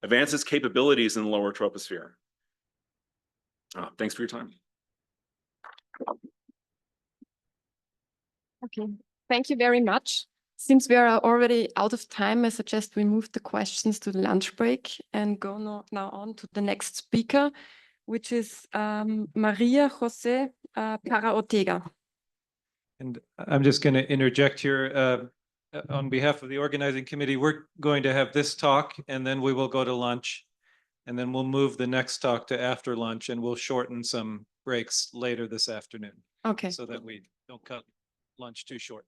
advances capabilities in the lower troposphere. Thanks for your time. Okay, thank you very much. Since we are already out of time, I suggest we move the questions to the lunch break and go now on to the next speaker, which is Maria Jose Parra Ortega. And I'm just going to interject here on behalf of the organizing committee. We're going to have this talk and then we will go to lunch and then we'll move the next talk to after lunch and we'll shorten some breaks later this afternoon. Okay. So that we don't cut lunch too short.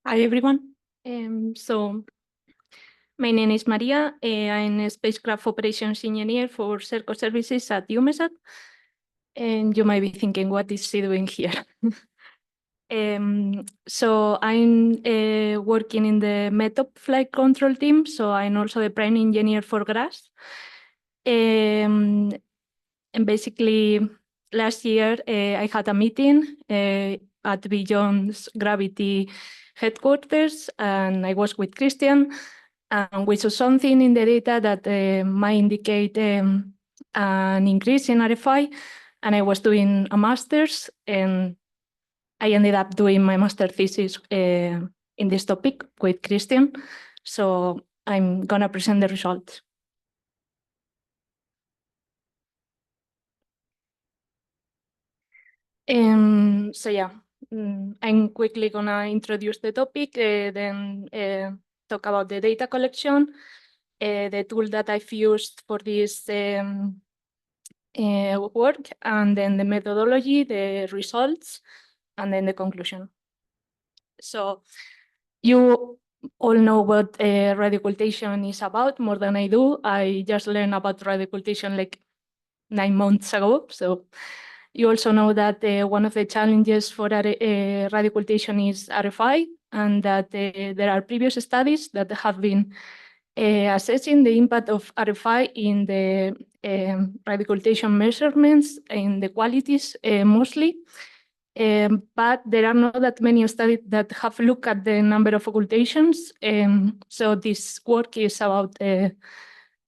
Hi, everyone. So my name is Maria. I'm a spacecraft operations engineer for Serco services at EUMETSAT. And you might be thinking, what is she doing here? So I'm working in the METOP flight control team. So I'm also the prime engineer for GRASS. And basically, last year, I had a meeting at Beyond Gravity headquarters, and I was with Christian, and we saw something in the data that might indicate an increase in RFI, and I was doing a master's, and I ended up doing my master thesis in this topic with Christian, so I'm gonna present the results. So yeah. I'm quickly gonna introduce the topic, then talk about the data collection, the tool that I've used for this work, and then the methodology, the results, and then the conclusion. So you all know what radio occultation is about more than I do. I just learned about radio occultation like 9 months ago. So you also know that one of the challenges for radio occultation is RFI, and that there are previous studies that have been assessing the impact of RFI in the radio occultation measurements and the qualities mostly. But there are not that many studies that have looked at the number of occultations. So this work is about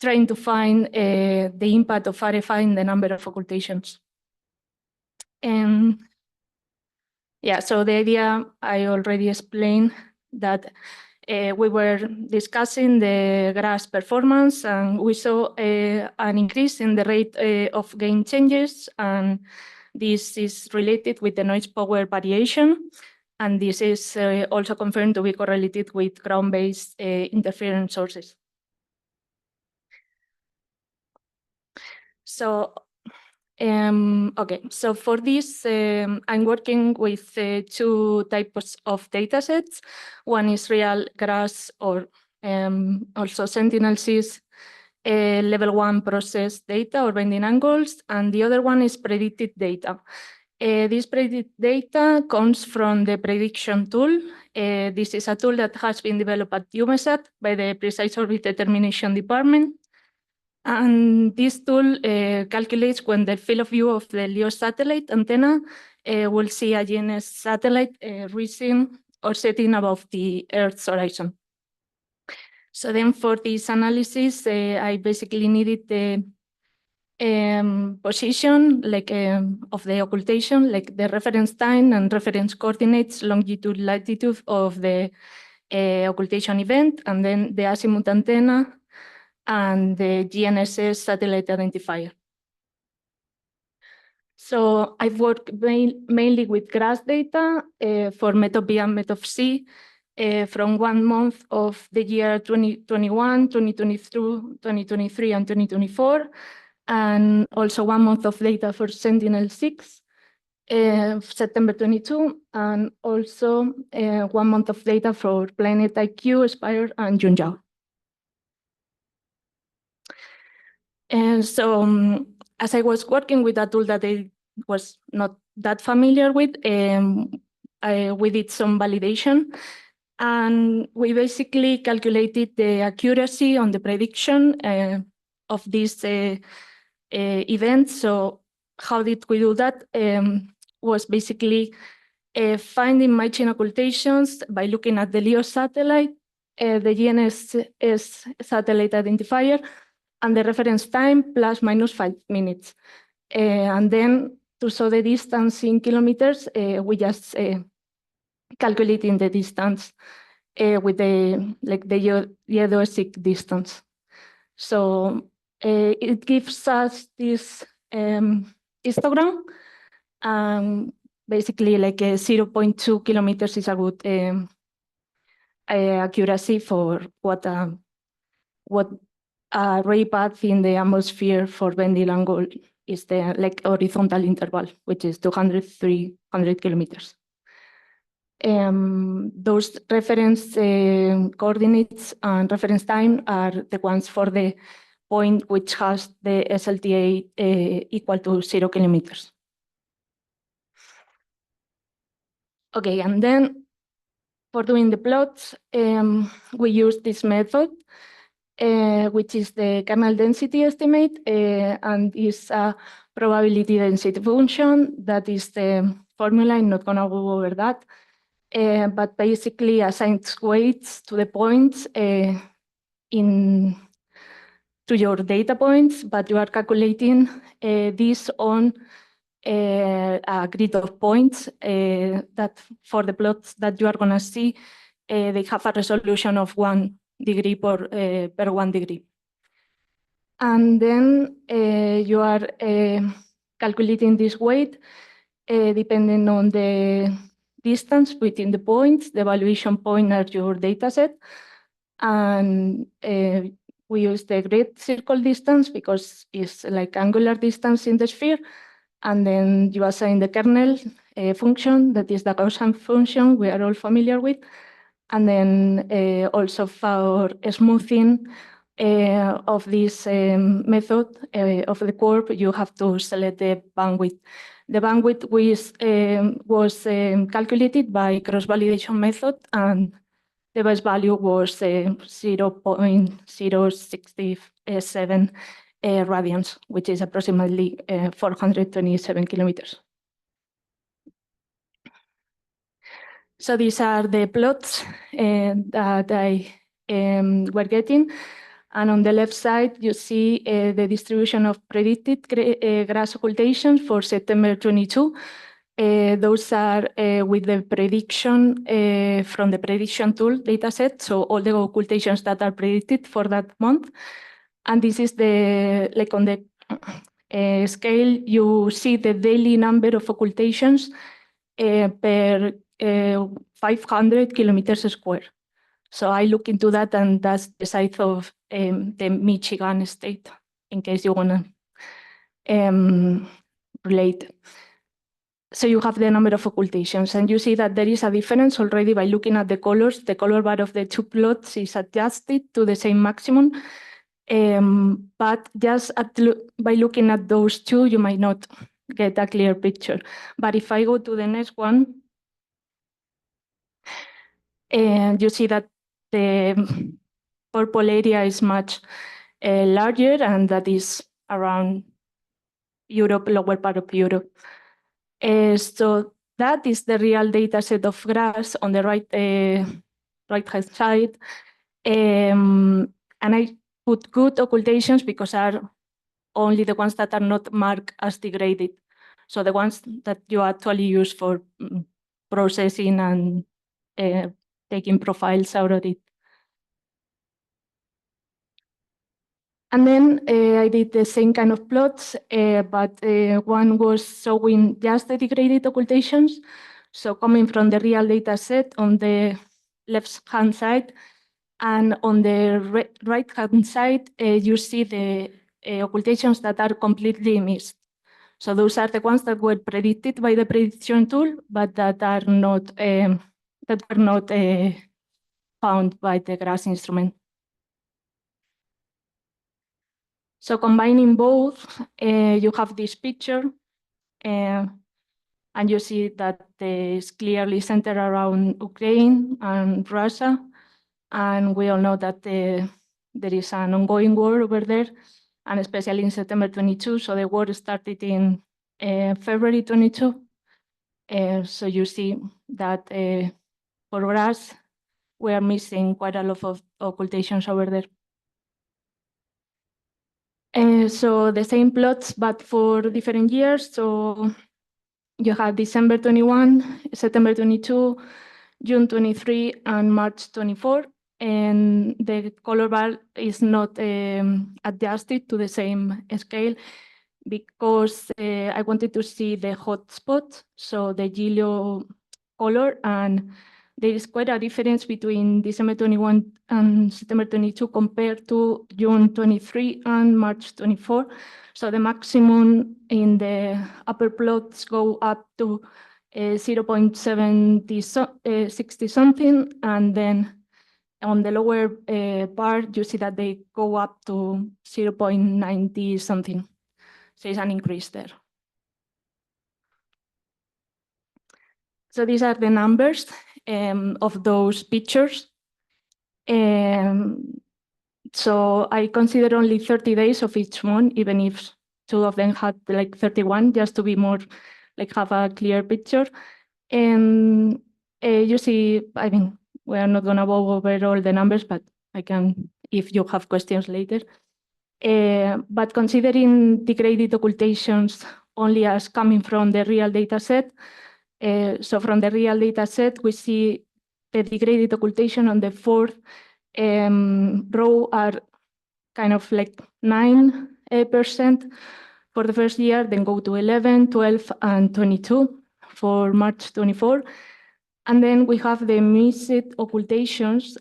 trying to find the impact of RFI in the number of occultations. Yeah, so the idea I already explained that we were discussing the GRASS performance, and we saw an increase in the rate of gain changes, and this is related with the noise power variation, and this is also confirmed to be correlated with ground-based interference sources. So okay, so for this, I'm working with 2 types of datasets. One is real GRASS or also Sentinel-6 level 1 process data or bending angles, and the other one is predicted data. This predicted data comes from the prediction tool. This is a tool that has been developed at EUMETSAT by the Precise Orbit Determination Department. And this tool calculates when the field of view of the LEO satellite antenna will see a GNSS satellite rising or setting above the Earth's horizon. So then for this analysis, I basically needed the position of the occultation, like the reference time and reference coordinates, longitude, latitude of the occultation event, and then the azimuth antenna, and the GNSS satellite identifier. So I've worked mainly with GRASS data for METOP B and METOP C from 1 month of the year 2021, 2022, 2023, and 2024, and also 1 month of data for Sentinel-6, September 22, and also 1 month of data for Planet IQ, Spire, and Junjiao. And so as I was working with a tool that I was not that familiar with, we did some validation, and we basically calculated the accuracy on the prediction of this event. So how did we do that? Was basically finding matching occultations by looking at the LEO satellite, the GNSS satellite identifier, and the reference time plus minus 5 minutes. And then to show the distance in kilometers, we just calculating the distance with the geodesic distance. So it gives us this histogram. Basically, like 0.2 kilometers is a good accuracy for what ray path in the atmosphere for bending angle is the like horizontal interval, which is 200-300 kilometers. Those reference coordinates and reference time are the ones for the point which has the SLTA equal to 0 kilometers. Okay, and then for doing the plots, we use this method, which is the kernel density estimate, and is a probability density function. That is the formula. I'm not gonna go over that. But basically assigns weights to the points to your data points, but you are calculating this on a grid of points that for the plots that you are going to see, they have a resolution of 1 degree per 1 degree. And then you are calculating this weight depending on the distance between the points. The evaluation point are your data set. And we use the grid circle distance because it's like angular distance in the sphere. And then you assign the kernel function, that is the Gaussian function we are all familiar with. And then also for smoothing of this method of the curve, you have to select the bandwidth. The bandwidth was calculated by cross-validation method, and the best value was 0.067 radians, which is approximately 427 kilometers. So these are the plots that I were getting. And on the left side, you see the distribution of predicted grass occultations for September 22. Those are with the prediction from the prediction tool dataset, so all the occultations that are predicted for that month. And this is the, like on the scale, you see the daily number of occultations per 500 kilometers square. So I look into that, and that's the size of the Michigan state, in case you want to relate. So you have the number of occultations, and you see that there is a difference already by looking at the colors. The color bar of the two plots is adjusted to the same maximum. But just by looking at those two, you might not get a clear picture. But if I go to the next one, and you see that the purple area is much larger, and that is around Europe, lower part of Europe. So that is the real data set of grass on the right-hand side. And I put good occultations because are only the ones that are not marked as degraded. So the ones that you actually use for processing and taking profiles out of it. And then I did the same kind of plots, but one was showing just the degraded occultations. So coming from the real data set on the left-hand side, and on the right-hand side, you see the occultations that are completely missed. So those are the ones that were predicted by the prediction tool, but that are not were not found by the GRASS instrument. So combining both, you have this picture, and you see that it's clearly centered around Ukraine and Russia. And we all know that there is an ongoing war over there, and especially in September 22. So the war started in February 22. So you see that for grass, we are missing quite a lot of occultations over there. So the same plots, but for different years. So you have December 21, September 22, June 23, and March 24. And the color bar is not adjusted to the same scale because I wanted to see the hotspot, so the yellow color, and there is quite a difference between December 21 and September 22 compared to June 23 and March 24. So the maximum in the upper plots go up to 0.60 something, and then on the lower part, you see that they go up to 0.90 something. So it's an increase there. So these are the numbers of those pictures. So I consider only 30 days of each one, even if two of them had like 31, just to be more, like have a clear picture. And you see, I mean, we are not gonna go over all the numbers, but I can, if you have questions later. But considering degraded occultations only as coming from the real data set, so from the real data set, we see the degraded occultation on the fourth row are kind of like 9% for the first year, then go to 11, 12, and 22 for March 24. And then we have the missed occultations,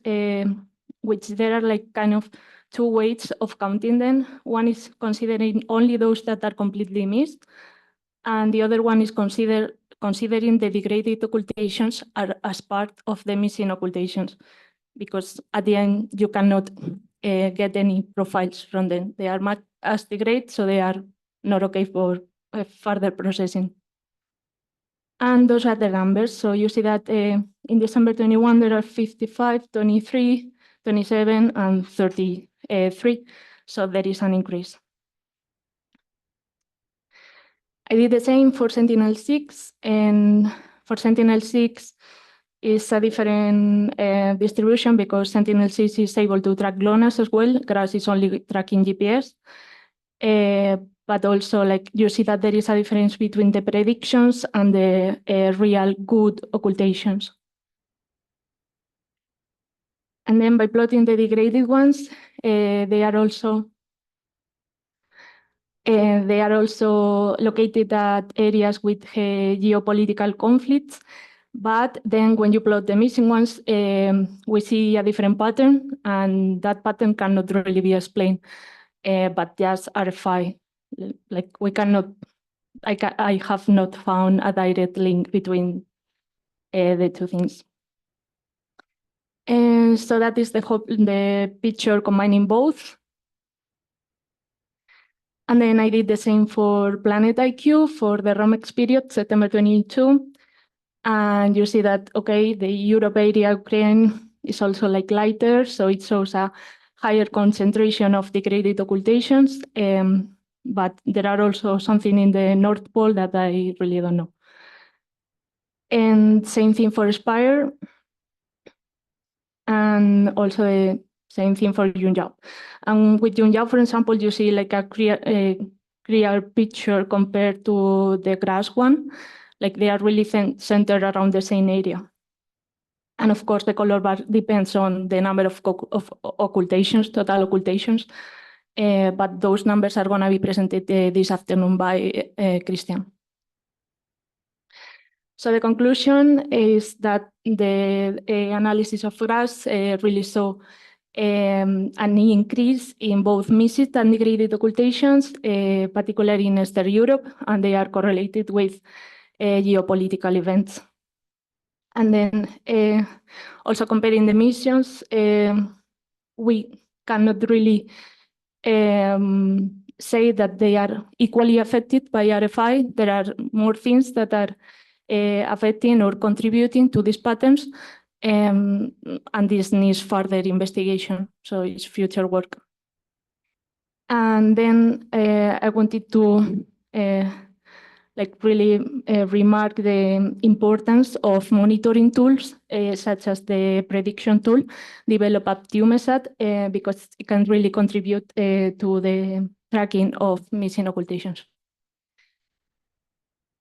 which there are like kind of two ways of counting them. One is considering only those that are completely missed, and the other one is considering the degraded occultations as part of the missing occultations, because at the end you cannot get any profiles from them. They are marked as degraded, so they are not okay for further processing. And those are the numbers. So you see that in December 21, there are 55, 23, 27, and 33. So there is an increase. I did the same for Sentinel-6, and for Sentinel-6 is a different distribution because Sentinel-6 is able to track GLONASS as well. GRASS is only tracking GPS. But also, like, you see that there is a difference between the predictions and the real good occultations. And then by plotting the degraded ones, they are also located at areas with geopolitical conflicts. But then when you plot the missing ones, we see a different pattern, and that pattern cannot really be explained, but just RFI. Like we cannot, I have not found a direct link between the two things. And so that is the picture combining both. And then I did the same for Planet IQ for the ROMEX period, September 22. And you see that, okay, the Europe area Ukraine is also like lighter, so it shows a higher concentration of degraded occultations. But there are also something in the North Pole that I really don't know. And same thing for Spire. And also the same thing for Yunjiao. And with Yunjiao, for example, you see like a clear picture compared to the GRASS one. Like they are really centered around the same area. And of course, the color bar depends on the number of occultations, total occultations. But those numbers are going to be presented this afternoon by Christian. So the conclusion is that the analysis of GRASS really saw an increase in both missed and degraded occultations, particularly in Eastern Europe, and they are correlated with geopolitical events. And then also comparing the missions, we cannot really say that they are equally affected by RFI. There are more things that are affecting or contributing to these patterns, and this needs further investigation, so it's future work. And then I wanted to like really remark the importance of monitoring tools, such as the prediction tool developed at UMESAT, because it can really contribute to the tracking of missing occultations.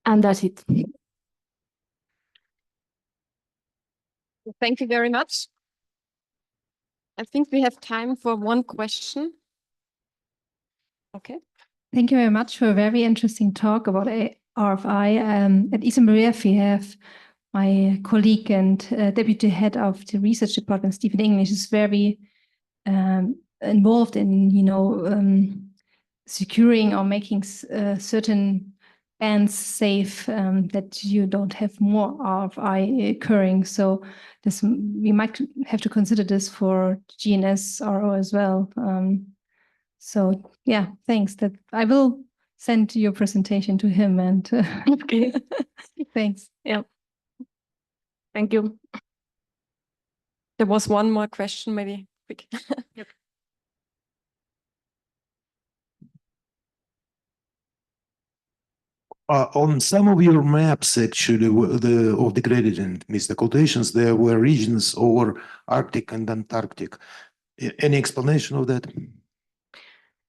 And that's it. Thank you very much. I think we have time for one question. Okay. Thank you very much for a very interesting talk about RFI. At ESMBF, we have my colleague and deputy head of the research department, Stephen English, is very involved in, securing or making certain bands safe, that you don't have more RFI occurring. So this, we might have to consider this for GNSRO as well. So yeah, thanks. That I will send your presentation to him and Okay. thanks. Yeah. Thank you. There was one more question, maybe quick. On some of your maps, actually, of the gradient missed occultations, there were regions over Arctic and Antarctic. Any explanation of that?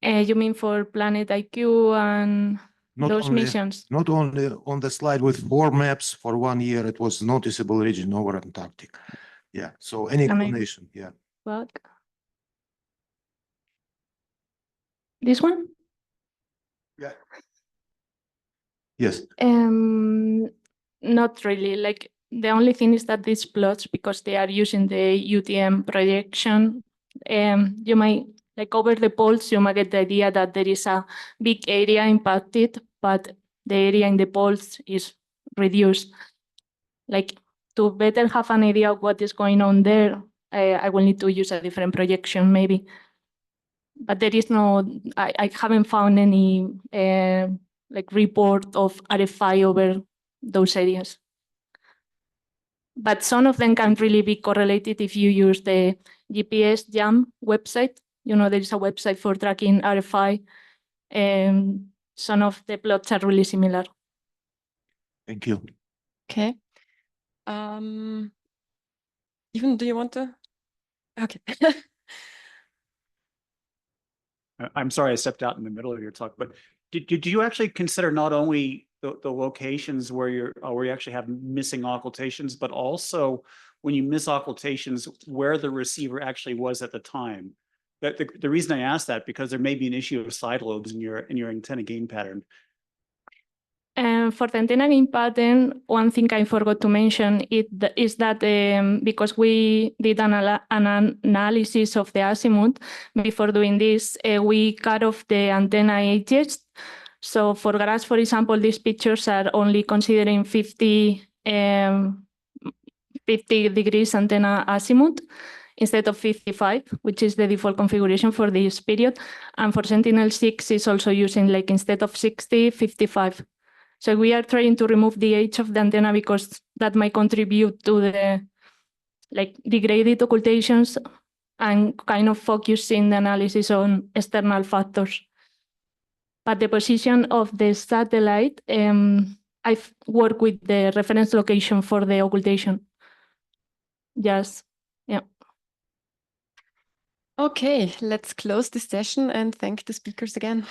You mean for Planet IQ and Not those only- missions? Not only on the slide with 4 maps for 1 year, it was noticeable region over Antarctic. Yeah, so any Can I- explanation? Yeah. What? This one? Yeah. Yes. Not really. Like the only thing is that these plots, because they are using the UTM projection, you might, like over the poles, you might get the idea that there is a big area impacted, but the area in the poles is reduced. Like to better have an idea of what is going on there, I will need to use a different projection maybe. But there is no, I haven't found any like report of RFI over those areas. But some of them can really be correlated if you use the GPS Jam website. You know, there is a website for tracking RFI. Some of the plots are really similar. Thank you. Okay. Even, do you want to? Okay. I'm sorry I stepped out in the middle of your talk, but did you actually consider not only the locations where you actually have missing occultations, but also when you miss occultations, where the receiver actually was at the time? The reason I ask that, because there may be an issue of side lobes in your antenna gain pattern. For the antenna gain pattern, one thing I forgot to mention is that because we did an analysis of the azimuth before doing this, we cut off the antenna edges. So for grass, for example, these pictures are only considering 50 degrees antenna azimuth instead of 55, which is the default configuration for this period. And for Sentinel-6 is also using, like, instead of 60, 55. So we are trying to remove the edge of the antenna because that might contribute to the, like, degraded occultations and kind of focusing the analysis on external factors. But the position of the satellite, I've worked with the reference location for the occultation. Yes, yeah. Okay, let's close this session and thank the speakers again.